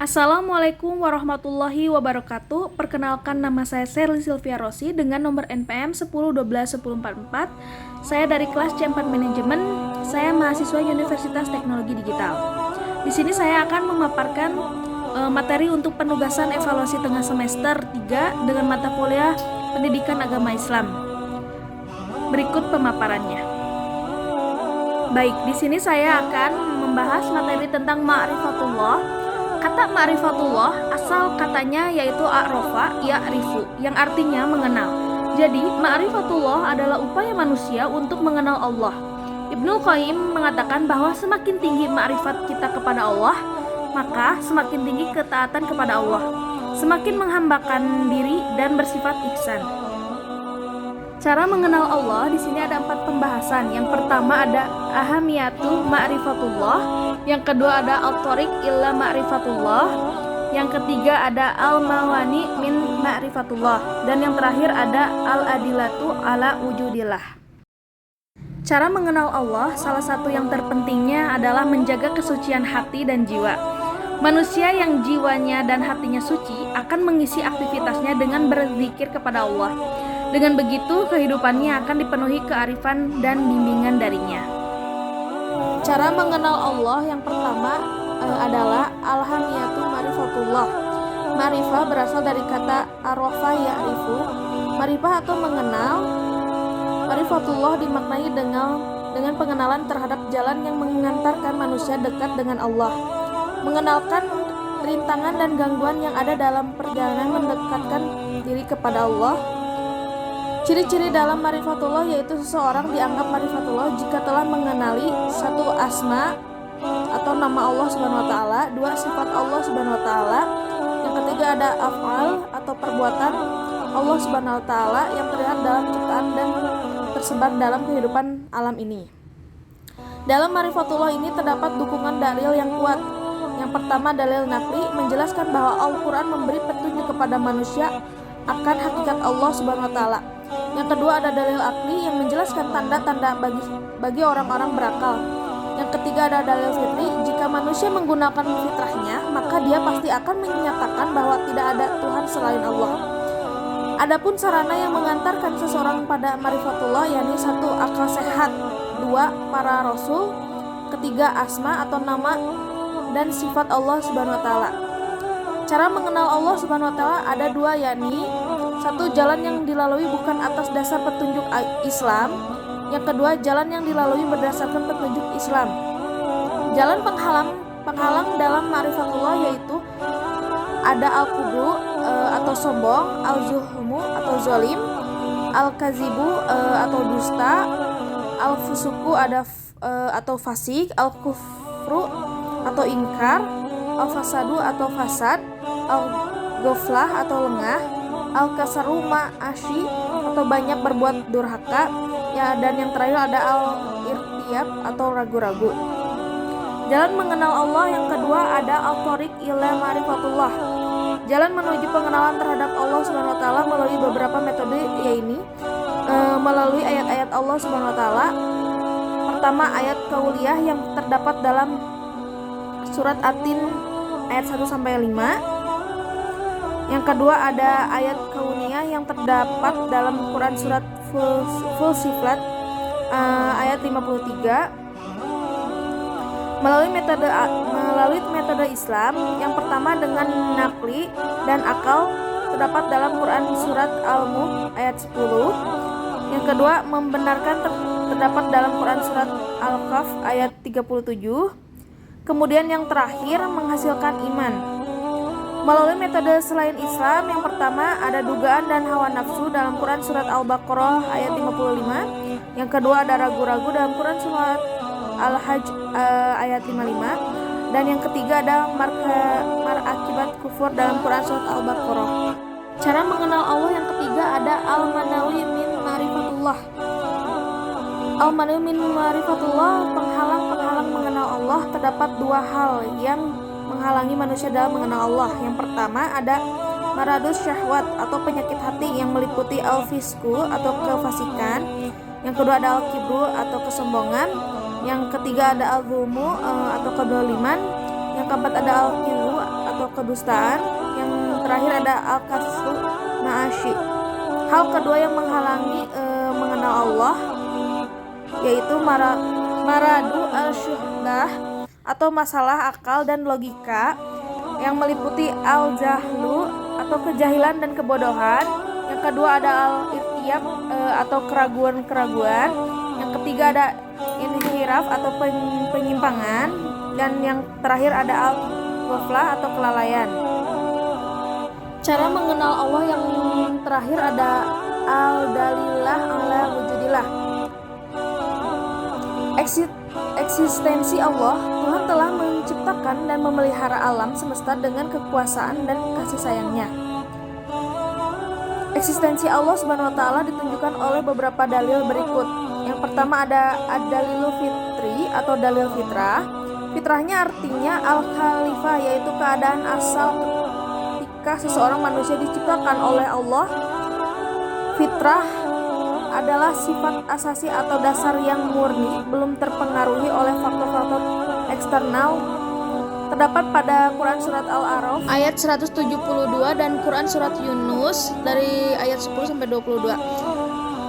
Assalamualaikum warahmatullahi wabarakatuh. Perkenalkan, nama saya Sherly Sylvia Rosi dengan nomor NPM 10121044. Saya dari kelas C4 Manajemen. Saya mahasiswa Universitas Teknologi Digital. Di sini saya akan memaparkan materi untuk penugasan evaluasi tengah semester 3 dengan mata kuliah Pendidikan Agama Islam. Berikut pemaparannya. Baik, di sini saya akan membahas materi tentang ma'rifatullah. Kata ma'rifatullah asal katanya yaitu a'rafa ya'rifu, yang artinya mengenal. Jadi ma'rifatullah adalah upaya manusia untuk mengenal Allah. Ibnu Qayyim mengatakan bahwa semakin tinggi ma'rifat kita kepada Allah, maka semakin tinggi ketaatan kepada Allah, semakin menghambakan diri dan bersifat ihsan. Cara mengenal Allah di sini ada 4 pembahasan. Yang pertama ada ahamiyatu ma'rifatullah, yang kedua ada al-thoriq illa ma'rifatullah, yang ketiga ada al-mawani min ma'rifatullah, dan yang terakhir ada al-adilatu ala wujudillah. Cara mengenal Allah, salah satu yang terpentingnya adalah menjaga kesucian hati dan jiwa. Manusia yang jiwanya dan hatinya suci akan mengisi aktivitasnya dengan berzikir kepada Allah. Dengan begitu, kehidupannya akan dipenuhi kearifan dan bimbingan darinya. Cara mengenal Allah yang pertama adalah alhamiyatu ma'rifatullah. Ma'rifah berasal dari kata arafa ya'rifu. Ma'rifah atau mengenal. Ma'rifatullah dimaknai dengan pengenalan terhadap jalan yang mengantarkan manusia dekat dengan Allah. Mengenalkan rintangan dan gangguan yang ada dalam perjalanan mendekatkan diri kepada Allah. Ciri-ciri dalam ma'rifatullah yaitu seseorang dianggap ma'rifatullah jika telah mengenali satu asma atau nama Allah Subhanahu wa taala, dua sifat Allah Subhanahu wa taala, yang ketiga ada af'al atau perbuatan Allah Subhanahu wa taala yang terlihat dalam ciptaan dan tersebar dalam kehidupan alam ini. Dalam ma'rifatullah ini terdapat dukungan dalil yang kuat. Yang pertama dalil naqli menjelaskan bahwa Al-Qur'an memberi petunjuk kepada manusia akan hakikat Allah Subhanahu wa taala. Yang kedua ada dalil akli yang menjelaskan tanda-tanda bagi orang-orang berakal. Yang ketiga ada dalil fitri, jika manusia menggunakan fitrahnya, maka dia pasti akan menyatakan bahwa tidak ada Tuhan selain Allah. Adapun sarana yang mengantarkan seseorang pada ma'rifatullah yakni 1. Akal sehat, 2. Para rasul, ketiga asma atau nama dan sifat Allah Subhanahu wa taala. Cara mengenal Allah Subhanahu wa taala ada 2 yakni 1. Jalan yang dilalui bukan atas dasar petunjuk Islam. Yang kedua, jalan yang dilalui berdasarkan petunjuk Islam. Jalan penghalang dalam ma'rifatullah yaitu ada al-kubru atau sombong, al-zuhmu atau zalim, al-kazibu atau dusta, al-fusuku atau fasik, al-kufru atau ingkar, al-fasadu atau fasad, al-ghaflah atau lengah, al-kasaru ma'asyi atau banyak berbuat durhaka, ya, dan yang terakhir ada al-irtiyab atau ragu-ragu. Jalan mengenal Allah yang kedua ada al-thoriq ila ma'rifatullah. Jalan menuju pengenalan terhadap Allah Subhanahu wa taala melalui beberapa metode, yaitu melalui ayat-ayat Allah Subhanahu wa taala. Pertama, ayat kauliyah yang terdapat dalam surat At-Tin ayat 1 sampai 5. Yang kedua ada ayat kauniyah yang terdapat dalam Quran surat Fussilat ayat 53. Melalui metode Islam yang pertama dengan nakli dan akal terdapat dalam Quran surat Al-Mulk ayat 10. Yang kedua membenarkan terdapat dalam Quran surat Al-Kahf ayat 37. Kemudian yang terakhir menghasilkan iman. Melalui metode selain Islam yang pertama ada dugaan dan hawa nafsu dalam Quran surat Al-Baqarah ayat 55. Yang kedua ada ragu-ragu dalam Quran surat Al-Hajj ayat 55. Dan yang ketiga ada akibat kufur dalam Quran surat Al-Baqarah. Cara mengenal Allah yang ketiga ada al-manawi min ma'rifatullah. Al-manawi min ma'rifatullah, penghalang mengenal Allah. Terdapat 2 hal yang menghalangi manusia dalam mengenal Allah. Yang pertama ada maradus syahwat atau penyakit hati yang meliputi al-fisku atau kefasikan. Yang kedua ada al-kibru atau kesombongan. Yang ketiga ada al-zulmu atau kedoliman. Yang keempat ada al-kiru atau kedustaan. Yang terakhir ada al-kasru ma'asyi. Hal kedua yang menghalangi mengenal Allah yaitu maradu al-syubhah atau masalah akal dan logika yang meliputi al-jahlu atau kejahilan dan kebodohan. Yang kedua ada al-irtiyab atau keraguan-keraguan. Yang ketiga ada inhiraf atau penyimpangan. Dan yang terakhir ada al-ghaflah atau kelalaian. Cara mengenal Allah yang terakhir ada al-dalillah ala wujudillah. Eksistensi Allah, Tuhan telah menciptakan dan memelihara alam semesta dengan kekuasaan dan kasih sayangnya. Eksistensi Allah Subhanahu wa taala ditunjukkan oleh beberapa dalil berikut. Yang pertama ada ad-dalilul fitri atau dalil fitrah. Fitrahnya artinya al-khalifah, yaitu keadaan asal ketika seseorang manusia diciptakan oleh Allah. Fitrah adalah sifat asasi atau dasar yang murni, belum terpengaruhi oleh faktor-faktor eksternal. Terdapat pada Quran Surat Al-A'raf ayat 172 dan Quran Surat Yunus dari ayat 10 sampai 22.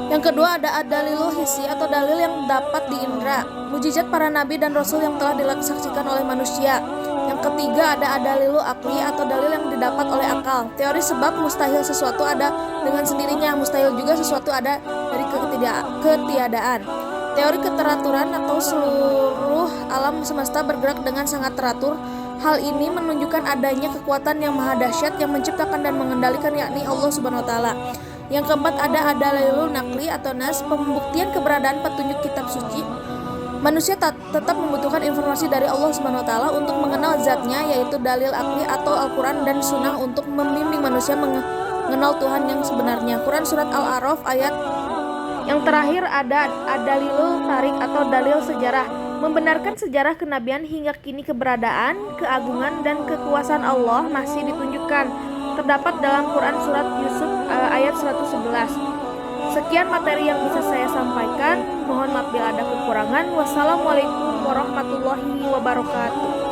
Yang kedua ada ad-dalilul hissi atau dalil yang dapat diindra, mukjizat para nabi dan rasul yang telah disaksikan oleh manusia. Yang ketiga ada ad-dalilul aqli atau dalil yang didapat oleh akal. Teori sebab mustahil sesuatu ada dengan sendirinya, mustahil juga sesuatu ada dari ketiadaan. Teori keteraturan atau seluruh alam semesta bergerak dengan sangat teratur. Hal ini menunjukkan adanya kekuatan yang maha dahsyat yang menciptakan dan mengendalikan, yakni Allah Subhanahu wa taala. Yang keempat ada dalilul naqli atau nas, pembuktian keberadaan petunjuk kitab suci. Manusia tetap membutuhkan informasi dari Allah Subhanahu wa taala untuk mengenal zatnya, yaitu dalil akli atau Al-Qur'an dan Sunnah untuk membimbing manusia mengenal Tuhan yang sebenarnya. Quran Surat Al-A'raf ayat. Yang terakhir ada dalilul tarik atau dalil sejarah, membenarkan sejarah kenabian hingga kini keberadaan, keagungan dan kekuasaan Allah masih ditunjukkan. Terdapat dalam Quran Surat Yusuf ayat 111. Sekian materi yang bisa saya sampaikan. Mohon maaf bila ada kekurangan. Wassalamualaikum warahmatullahi wabarakatuh.